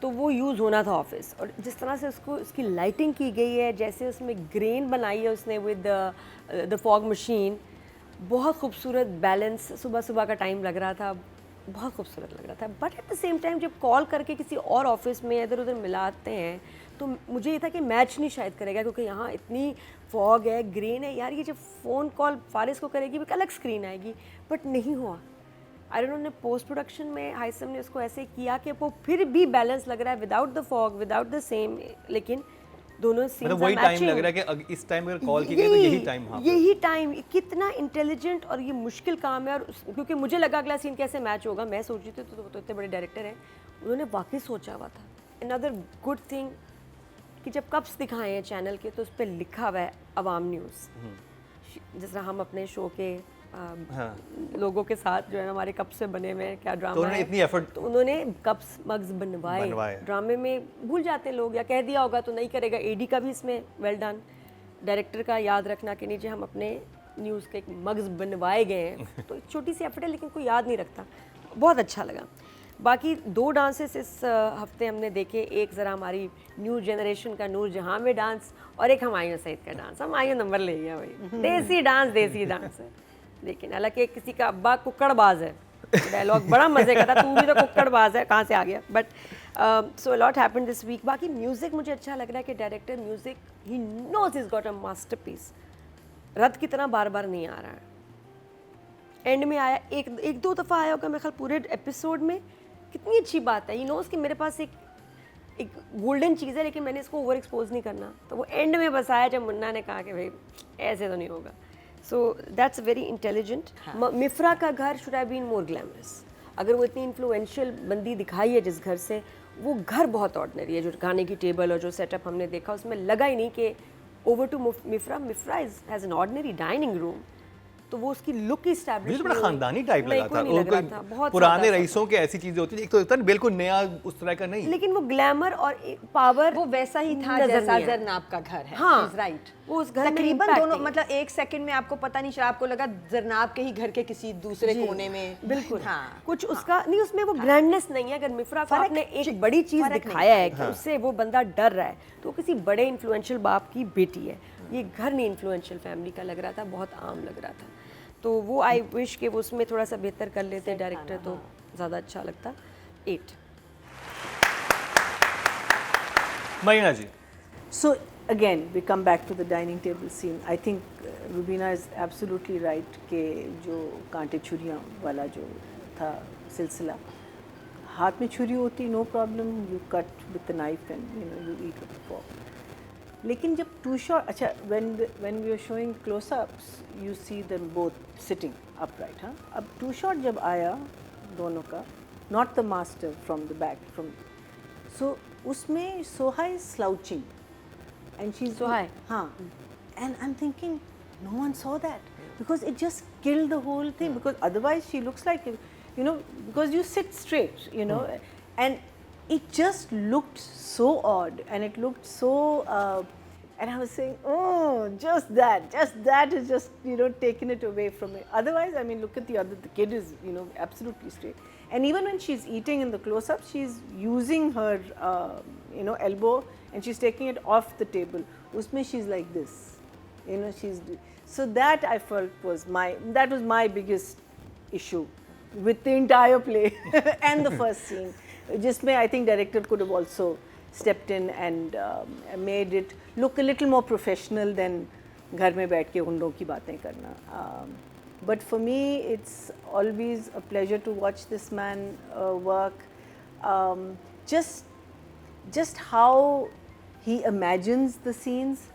तो वो यूज़ होना था ऑफिस। और जिस तरह से उसकी लाइटिंग की गई है, जैसे उसमें ग्रेन बनाई है उसने विद द फॉग मशीन, बहुत खूबसूरत बैलेंस। सुबह सुबह का टाइम लग रहा था, बहुत खूबसूरत लग रहा था। But at the same time जब कॉल करके किसी और ऑफिस में इधर उधर मिलाते हैं, तो मुझे ये था कि मैच नहीं शायद करेगा, क्योंकि यहाँ इतनी फॉग है, ग्रेन है, यार ये जब फ़ोन कॉल फारिस को करेगी एक अलग स्क्रीन आएगी। बट नहीं हुआ। आई डोंट नो, ने पोस्ट प्रोडक्शन में हाइसम ने उसको ऐसे किया कि वो फिर भी बैलेंस लग रहा है, without the fog, without the same, लेकिन दोनों सीन्स मतलब वही टाइम लग रहा है कि इस टाइम अगर कॉल की गई तो यही टाइम। हाँ, यही टाइम। कितना इंटेलिजेंट और ये मुश्किल काम है। और क्योंकि मुझे लगा अगला सीन कैसे मैच होगा, मैं सोच रही थी तो इतने बड़े डायरेक्टर हैं, उन्होंने वाकई सोचा हुआ था। अनदर गुड थिंग कि जब कप्स दिखाए हैं चैनल के, तो उस पर लिखा हुआ है अवाम न्यूज़। जिस तरह हम अपने शो के हाँ। लोगों के साथ जो है हमारे कप से बने हुए हैं, क्या तो ड्रामा उन्होंने है, इतनी एफर्ट, तो उन्होंने कप्स मग्स बनवाए। बनवाए। ड्रामे में भूल जाते हैं लोग, या कह दिया होगा तो नहीं करेगा। एडी का भी इसमें वेल डन, डायरेक्टर का याद रखना कि नीचे हम अपने न्यूज़ के मग्स बनवाए गए हैं। तो एक छोटी सी एफर्ट है, लेकिन कोई याद नहीं रखता। बहुत अच्छा लगा। बाकी 2 डांसेस इस हफ्ते हमने देखे। एक ज़रा हमारी न्यू जनरेशन का नूर जहाँ में डांस, और एक हमायूं सईद का डांस। हमायूं नंबर ले गया भाई, देसी डांस है। लेकिन हालांकि किसी का अब्बा कुक्कड़बाज है, डायलॉग बड़ा मजे का था, तू भी तो कुक्कड़बाज है, कहाँ से आ गया। But so lot happened this week. बाकी म्यूज़िक मुझे अच्छा लग रहा है कि डायरेक्टर म्यूज़िक ही knows is got a masterpiece. रथ की तरह बार बार नहीं आ रहा है, एंड में आया, एक दो दफ़ा आया होगा मेरे ख्याल पूरे एपिसोड में। कितनी अच्छी बात है, ही नोज कि मेरे पास एक गोल्डन चीज़ है, लेकिन मैंने इसको ओवर एक्सपोज नहीं करना। तो वो एंड में बस आया जब मुन्ना ने कहा कि भाई ऐसे तो नहीं होगा। So that's very intelligent. Mifra का घर should have been more glamorous. अगर वो इतनी इन्फ्लुएंशियल बंदी दिखाई है जिस घर से, वो घर बहुत ऑर्डिनरी है। जो खाने की टेबल और जो सेटअप हमने देखा, उसमें लगा ही नहीं कि over to Mifra has an ordinary dining room. तो वो उसकी लुक ही मुझे तो बड़ा खानदानी टाइप लगा था। नहीं लग रहा था, कोई बहुत पुराने सादा सा। रईसों की ऐसी चीजें होती थी, एक तो होता है बिल्कुल नया उस तरह का नहीं। लेकिन वो ग्लैमर और पावर वो वैसा ही था नजर जैसा नहीं आया। जरनाब का घर है। हाँ, राइट। वो उस घर में तकरीबन impact दोनों, नहीं है। मतलब 1 सेकंड में आपको पता नहीं चला, आपको लगा जरनाब के ही घर के किसी दूसरे कोने में। बिल्कुल। हाँ, कुछ उसका नहीं, उसमें वो ग्रैंडनेस नहीं है। अगर मिफ्रा को फर्क आपने ची- एक बड़ी चीज़ फर्क नहीं दिखाया है था। कि उससे वो बंदा डर रहा है, तो वो किसी बड़े इन्फ्लुएंशियल बाप की बेटी है। ये घर नहीं इन्फ्लुएंशियल फैमिली का लग रहा था, बहुत आम लग रहा था। तो वो आई विश कि वो उसमें थोड़ा सा बेहतर कर लेते डायरेक्टर, तो ज़्यादा अच्छा लगता। 8 मरीना जी, So again, we come back to the dining table scene. I think Rubina is absolutely right कि जो कांटे छुरियाँ वाला जो था सिलसिला, हाथ में छुरी होती no problem, you cut with the knife and you eat with the fork. लेकिन जब टू शॉट, अच्छा, when we are showing close-ups, you see them both sitting upright, हाँ. अब टू शॉट जब आया दोनों का, not the master from the back, so उसमें Soha is slouching. And she's Sohai. हाँ, and I'm thinking no one saw that because it just killed the whole thing, because otherwise she looks like you know, because you sit straight, you know, and it just looked so odd, and it looked so, and I was saying, oh, just that is just, you know, taking it away from it. Otherwise, I mean, look at the kid is, you know, absolutely straight. And even when she's eating in the close-up, she's using her, you know, elbow, and she's taking it off the table. Usme she's like this, you know, so that I felt was my biggest issue with the entire play and the first scene. Jisme I think director could have also stepped in and made it look a little more professional than घर में बैठ के गुंडों की बातें करना. But for me, it's always a pleasure to watch this man work. Just how he imagines the scenes,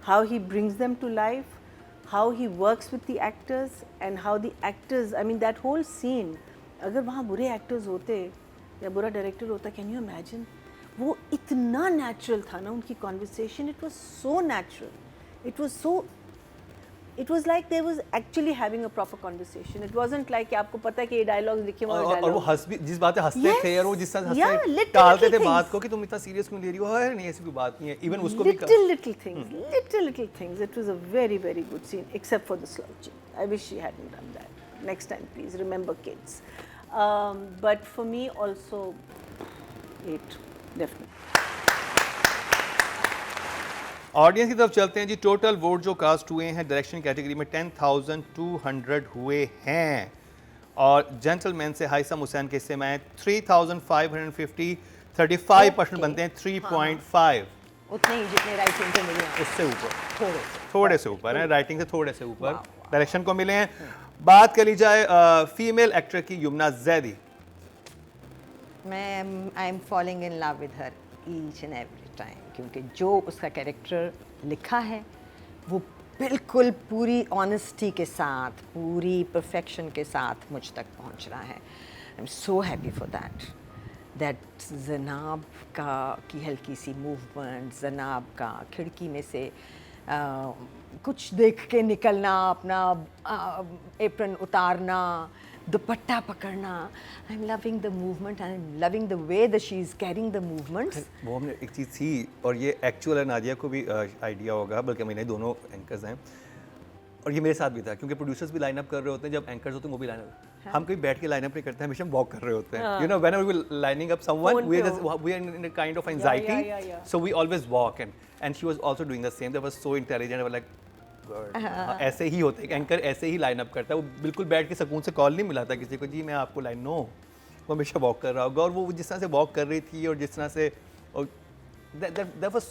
how he brings them to life, how he works with the actors, and how the actors, I mean that whole scene, अगर वहाँ बुरे actors होते या बुरा director होता, can you imagine? वो इतना natural था ना उनकी conversation, it was so natural, it was like they was actually having a proper conversation. It wasn't like कि आपको पता है कि ये dialogues लिखे हुए और वो हंस भी जिस बातें हंसते Yes. थे और वो जिस तरह Yeah, हंसते little टालते थे things. बात को कि तुम इतना सीरियस क्यों ले रही हो, अरे नहीं ऐसी कोई बात नहीं है, इवन उसको भी little things. It was a very, very good scene, except for the slouching. I wish she hadn't done that. Next time, please remember kids. But for me also, 8, definitely. Audience की तरफ चलते हैं जी. Total vote जो cast हुए हैं direction category में 10,200 हुए हैं और जेंटलमैन से हाइसम हुसैन के हिस्से में आए 3,550, 35% बनते हैं 3.5, उतने ही जितने राइटिंग के मिले हैं, उससे ऊपर थोड़े से से ऊपर है, राइटिंग से थोड़े से ऊपर डायरेक्शन को मिले हैं. बात कर ली जाए फीमेल एक्टर की, युमना जैदी. मैं I am falling in love with her each and every time, क्योंकि जो उसका कैरेक्टर लिखा है वो बिल्कुल पूरी ऑनेस्टी के साथ, पूरी परफेक्शन के साथ मुझ तक पहुंच रहा है. I am so happy for that जनाब का की हल्की सी मूवमेंट, जनाब का खिड़की में से कुछ देख के निकलना, अपना एप्रन उतारना, दुपट्टा पकड़ना. I am loving the movement, I am loving the way that she is carrying the movements. वो हमने एक चीज़ थी और ये एक्चुअल है, नादिया को भी आइडिया होगा, बल्कि मैंने दोनों एंकर्स हैं और ये मेरे साथ भी था, क्योंकि प्रोड्यूसर्स भी लाइन अप कर रहे होते हैं, जब एंकर्स होते हैं वो भी लाइन अप. हम कहीं बैठ के लाइन अप नहीं करते हैं, हमेशा हम वॉक कर रहे होते हैं. You know whenever we lining up someone we are in a kind of anxiety, so we always walk and she was also doing the same. That was so intelligent. I was like ऐसे ही होते हैं, anchor ऐसे ही line up करता है. वो बिल्कुल बैठ के सुकून से कॉल नहीं मिलाता किसी को, जी मैं आपको लाइन, नो, वो हमेशा वॉक कर रहा होगा. और वो जिस तरह से वॉक कर रही थी और जिस तरह से, दैट वाज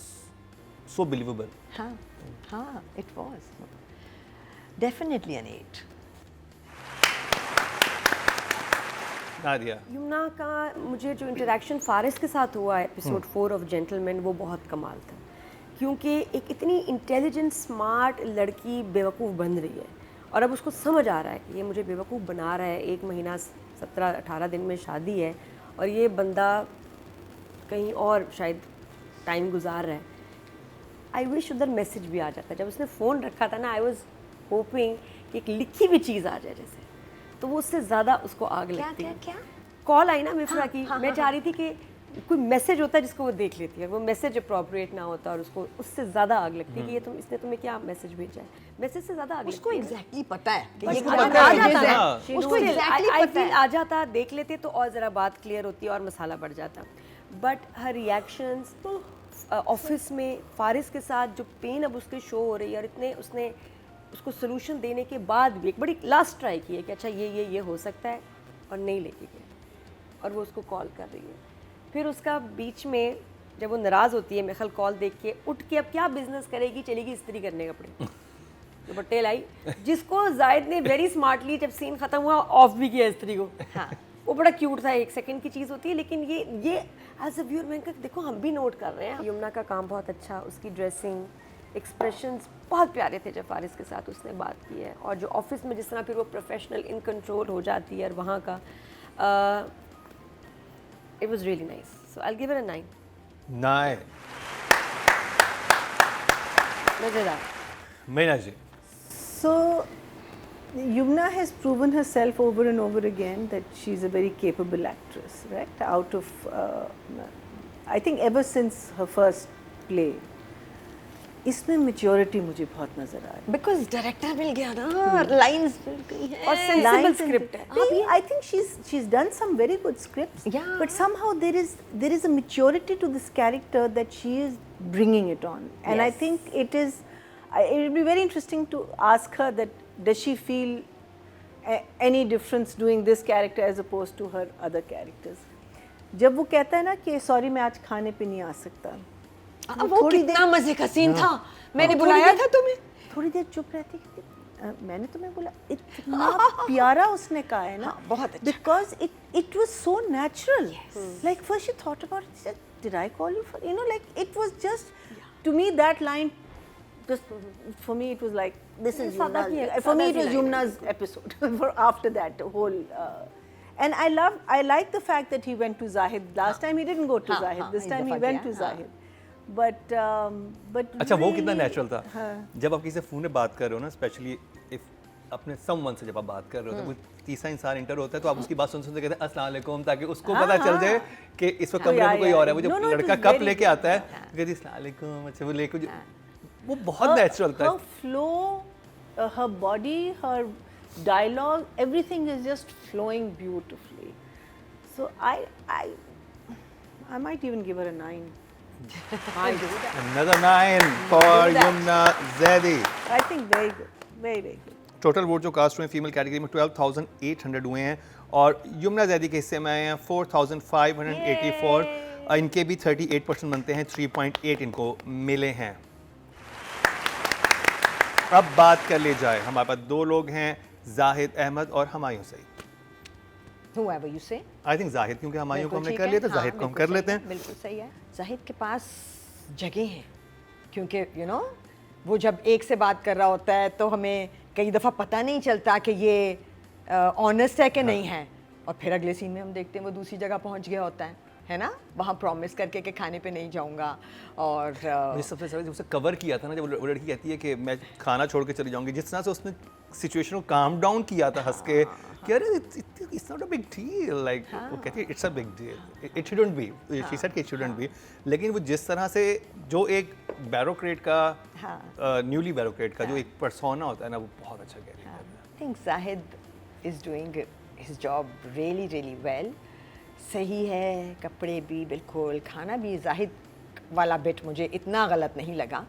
सो बिलीवेबल. हाँ, it was definitely an 8. Nadia. Yumna का मुझे जो इंटरेक्शन फारिस के साथ हुआ एपिसोड 4 ऑफ जेंटलमैन, वो बहुत कमाल था, क्योंकि एक इतनी इंटेलिजेंट स्मार्ट लड़की बेवकूफ़ बन रही है और अब उसको समझ आ रहा है कि ये मुझे बेवकूफ़ बना रहा है. 1 महीना 17-18 दिन में शादी है और ये बंदा कहीं और शायद टाइम गुजार रहा है. आई विश उधर मैसेज भी आ जाता. जब उसने फ़ोन रखा था ना, आई वॉज होपिंग कि एक लिखी हुई चीज़ आ जाए जैसे, तो वो उससे ज़्यादा उसको आग लगती है. क्या कॉल आई ना मिफ्रा की, मैं चाह रही थी कि कोई मैसेज होता है जिसको वो देख लेती है, वो मैसेज अप्रोप्रिएट ना होता और उसको उससे ज़्यादा आग लगती है कि ये इसने तुम्हें क्या मैसेज भेजा है. मैसेज से ज़्यादा आग उसको लगती है. एग्जैक्टली पता है कि बस ये आ क्या जाता messages है. हैं. उसको एग्जैक्टली आई पता फील है. आ जाता, देख लेते तो और ज़रा बात क्लियर होती और मसाला बढ़ जाता. बट हर रिएक्शंस ऑफिस में फारिस के साथ जो पेन अब उसके शो हो रही है, और इतने उसने उसको सोल्यूशन देने के बाद भी एक बड़ी लास्ट ट्राई की है कि अच्छा ये हो सकता है, और नहीं लेके गया और वो उसको कॉल कर रही है. फिर उसका बीच में जब वो नाराज़ होती है, मेखल कॉल देख के उठ के अब क्या बिजनेस करेगी, चलेगी इस्त्री करने कपड़े. दुपट्टे लाई, जिसको जायद ने वेरी स्मार्टली जब सीन ख़त्म हुआ ऑफ भी किया इस्त्री को. हाँ, वो बड़ा क्यूट था, 1 सेकंड की चीज़ होती है, लेकिन ये एज अ व्यूअर मैंने कहा देखो हम भी नोट कर रहे हैं. युमना का काम बहुत अच्छा, उसकी ड्रेसिंग, एक्सप्रेशंस बहुत प्यारे थे जब फारिस के साथ उसने बात की है. और जो ऑफिस में जिस तरह फिर वो प्रोफेशनल इन कंट्रोल हो जाती है, और वहाँ का it was really nice. So I will give it a 9. 9. मज़ेदार. Meena ji. So Yumna has proven herself over and over again that she's a very capable actress, right? Out of, I think ever since her first play, इसमें maturity मुझे बहुत नजर आ रही है. Because director मिल गया ना, lines मिल गई हैं और सेंसिबल Lines and- स्क्रिप्ट है. नहीं, I think she's done some very good scripts. Yeah. But somehow there is a maturity to this character that she is bringing it on, and I Yes. think it is. It will be very interesting to ask her that does she feel any difference doing this character as opposed to her other characters. जब वो कहता है ना कि sorry मैं आज खाने पे नहीं आ सकता, वो कितना मजे का सीन था, मैंने बुलाया था तुम्हें. थोड़ी देर चुप रहती कि मैंने तुम्हें बोला. इतना प्यारा उसने कहा है ना, बहुत अच्छा. because it was so natural. Like first she thought about it, she said, did I call you for, you know, like it was just, to me that line, just for me it was like, this is सादा की Yumna's, for me it C was line. Yumna's episode for after that whole and I like the fact that he went to Zahid. Last time he didn't go to हाँ, Zahid, हाँ, this इस time he दफा went गया, to हाँ. Zahid. But अच्छा वो कितना really- natural था. जब आप किसी से फोन पे बात कर रहे हो ना, स्पेशली इफ अपने समवन से जब आप बात कर रहे हो तो कोई तीसरा इंसान इंटर होता है तो आप उसकी बात सुनते कहते हैं अस्सलाम वालेकुम, ताकि उसको पता चल जाए कि इस वक्त कमरे में कोई और है. वो जब No, no, it लड़का was कप very लेके good. आता है तो कहती है अस्सलाम वालेकुम, अच्छा वो लेके वो बहुत नेचुरल था. Her flow, her body, her dialogue, everything is just flowing beautifully. So I might even give her a 9. Another 9 for Yumna Zaidi. I think very good, very very good. Total vote जो cast हुए female category में 12,800 हुए हैं और युमना जैदी के हिस्से में आए हैं 4,584. इनके भी 38% बनते हैं, 3.8 इनको मिले हैं. अब बात कर ली जाए, हमारे पास दो लोग हैं, जाहिद अहमद और Humayun Saeed. Whoever you say. I think Zahid, क्योंकि हुमायूं को बिल्कुल हमने ठीक कर है, लिया तो हाँ, जाहिद को हम बिल्कुल कर सही लेते है, हैं. बिल्कुल सही है. जाहिद के पास जगह है, क्योंकि you know वो जब एक से बात कर रहा होता है तो हमें कई दफ़ा पता नहीं चलता कि ये ऑनेस्ट है कि नहीं है, और फिर अगले सीन में हम देखते हैं वो दूसरी जगह पहुंच गया होता है ना, वहाँ प्रॉमिस करके कि खाने पे नहीं जाऊँगा. और मुझे सबसे ज़्यादा जब उसे कवर किया था ना, जब वो लड़की कहती है कि मैं खाना छोड़ के चली जाऊंगी, जिस तरह से उसने सिचुएशन को काम डाउन किया था हंस के कि अरे it's not a big deal, like वो कहती है it's a big deal, it shouldn't be, she said कि इट शुडंट बी. लेकिन वो जिस तरह से जो एक बैरोक्रेट का न्यूली बैरोक्रेट का जो एक पर्सोना होता है ना, वो बहुत अच्छा कह रही है. I think Zahid is doing his job really really well. सही है, कपड़े भी बिल्कुल, खाना भी. जाहिद वाला बिट मुझे इतना गलत नहीं लगा,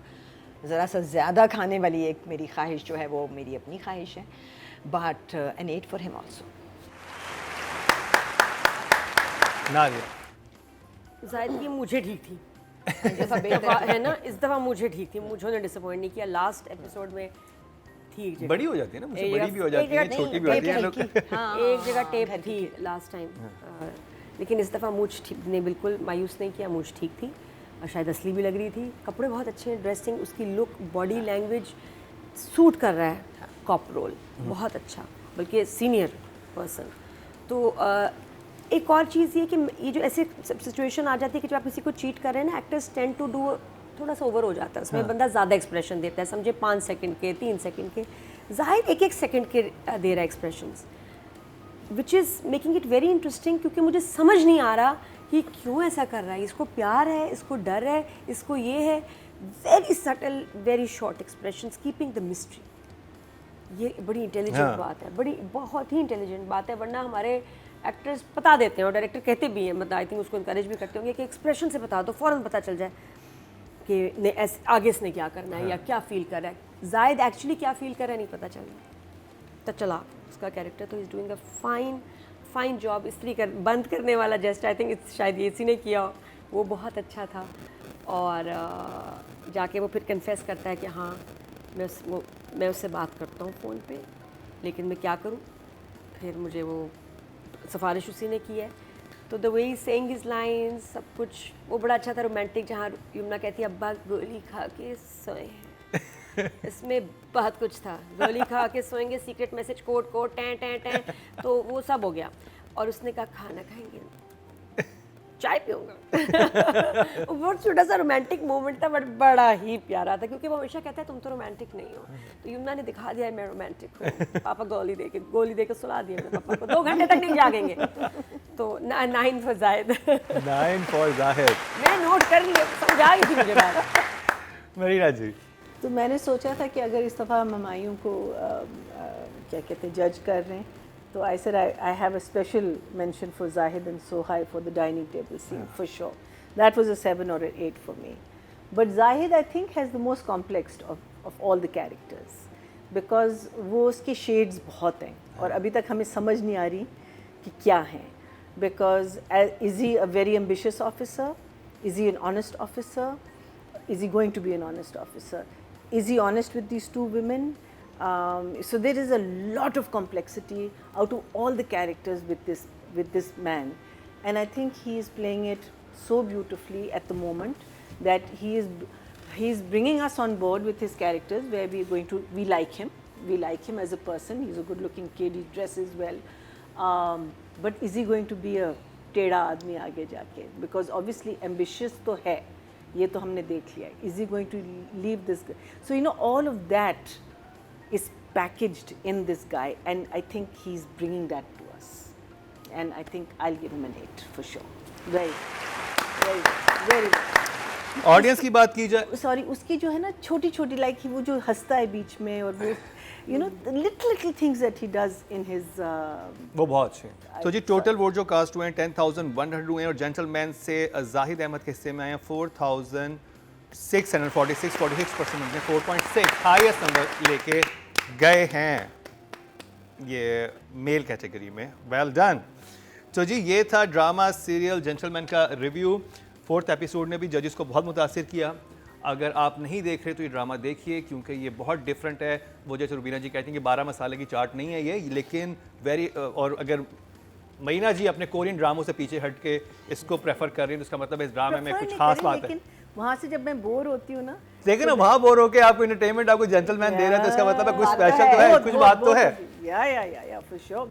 ज़रा सा ज़्यादा खाने वाली एक मेरी ख्वाहिश जो है वो मेरी अपनी ख्वाहिश है. But an 8 for him also. Nadia, Zahid की मुझे ठीक थी. इस दफ़ा इस बेहतर दफ़ा है ना, इस दफ़ा मुझे ठीक थी, मुझे उन्हें डिसअपॉइंट नहीं किया. लास्ट एपिसोड में ठीक जगह, बड़ी हो जाती है ना, मुझसे एक बड़ी जगह- भी हो एक जाती है, जगह छोटी नहीं, भी होती है एक लोग. हल्की, एक जगह टेप घर की थी लास्ट टाइम. लेकिन इस दफ़ा मूछ ठीक ने बिल्कुल मायूस नहीं किया, मूछ ठीक थी और शायद असली भी लग रही थी. कपड़े बहुत अच्छे हैं, ड्रेसिंग, उसकी लुक, बॉडी लैंग्वेज सूट कर रहा है कॉप रोल, बहुत अच्छा, बल्कि सीनियर पर्सन. तो एक और चीज़ ये कि ये जो ऐसे सिचुएशन आ जाती है कि जब आप किसी को चीट कर रहे हैं ना, एक्टर्स टेंड टू डू थोड़ा सा ओवर हो जाता है उसमें. बंदा ज़्यादा एक्सप्रेशन देता है, समझे 5 सेकंड के, 3 सेकंड के. जाहिर एक सेकंड के दे रहा है expressions, which is making it very interesting, क्योंकि मुझे समझ नहीं आ रहा कि क्यों ऐसा कर रहा है. इसको प्यार है, इसको डर है, इसको ये है. Very subtle, very short expressions, keeping the mystery. ये बड़ी इंटेलिजेंट बात है, बड़ी बहुत ही इंटेलिजेंट बात है. वरना हमारे एक्टर्स बता देते हैं और डायरेक्टर कहते भी हैं, मतलब आई थिंक उसको इंकरेज भी करते होंगे कि एक्सप्रेशन से बता दो, फ़ौरन पता चल जाए कि ऐसे आगे इसने क्या करना है या क्या फील कर रहा है. जाहिद एक्चुअली क्या फील कर रहा है नहीं पता चल रहा. तो चला उसका कैरेक्टर तो is doing a fine job. इस्त्री कर बंद करने वाला जेस्ट आई थिंक शायद ये इसी ने किया, वो बहुत अच्छा था. और जाके वो फिर कन्फेस करता है कि हाँ मैं उससे बात करता हूँ फ़ोन पे, लेकिन मैं क्या करूँ. फिर मुझे वो सिफारिश उसी ने की है. तो the way he saying his lines, सब कुछ वो बड़ा अच्छा था, रोमांटिक. जहाँ युमना कहती है अब्बा गोली खा के सोए हैं, इसमें बहुत कुछ था. गोली खा के सोएंगे, सीक्रेट मैसेज, कोड टें टें टें, तो वो सब हो गया. और उसने कहा खाना खाएंगे, चाय पीऊंगा। वो बहुत छोटा सा रोमांटिक मोमेंट था, बट बड़ा ही प्यारा था, क्योंकि वो हमेशा कहता है तुम तो रोमांटिक नहीं हो, तो यमुना ने दिखा दिया है मैं रोमांटिक हूँ। पापा गोली दे के सुला दिया मेरे पापा को, 2 घंटे तक नहीं जागेंगे। तो 9 फॉर जाहिद। 9 फॉर जाहिद। मैं नोट कर लिया, समझा ही थी मुझे बात। मरीना जी। तो मैंने सोचा था कि अगर इस दफ़ा हम हमायूं को क्या कहते हैं जज कर रहे हैं, तो I said I have a special mention for Zahid and Sohai for the dining table scene for sure. That was a 7 or an 8 for me. But Zahid I think has the most complex of all the characters because वो उसके shades बहुत हैं और अभी तक हमें समझ नहीं आ रही कि क्या हैं. Because is he a very ambitious officer? Is he an honest officer? Is he going to be an honest officer? Is he honest with these 2 women? So there is a lot of complexity out of all the characters with this man, and I think he is playing it so beautifully at the moment that he is bringing us on board with his characters where we like him as a person. He's a good looking kid, he dresses well, but is he going to be a टेढ़ा आदमी आगे जाके? Because obviously ambitious तो है, ये तो हमने देख लिया. Is he going to leave this? So you know all of that is packaged in this guy, and I think he's bringing that to us, and I think I'll give him an 8 for sure. Very. Audience की बात की जाए, Sorry, उसकी जो है ना छोटी छोटी लाइक वो जो हंसता है बीच में और वो you know the little things that he does in his वो बहुत अच्छे हैं। तो जी टोटल वोट जो कास्ट हुए हैं 10,100 हुए हैं और जेंटलमैन से जाहिद अहमद के हिस्से में आए हैं 4,646 ने 4.6 हाईएस्ट नंबर लेके गए हैं ये मेल कैटेगरी में। Well done. तो जी ये था ड्रामा सीरियल जेंटलमैन का रिव्यू। 4th एपिसोड ने भी जजेस को बहुत मुतासिर किया। अगर आप नहीं देख रहे तो ये ड्रामा देखिए क्योंकि ये बहुत डिफरेंट है। वो जैसे रुबीना जी कहती हैं कि 12 मसाले की चाट नहीं है ये, लेकिन और अगर मरीना जी अपने कोरियन ड्रामों से पीछे हट के इसको प्रेफर कर रही हैं तो इसका मतलब इस ड्रामे में कुछ खास बात है। वहाँ से जब मैं बोर होती हूँ ना, देखिए ना वहाँ बोर होके आपको एंटरटेनमेंट आपको जेंटलमैन दे रहे हैं तो इसका मतलब है कुछ स्पेशल तो है, कुछ बात तो है। या for sure.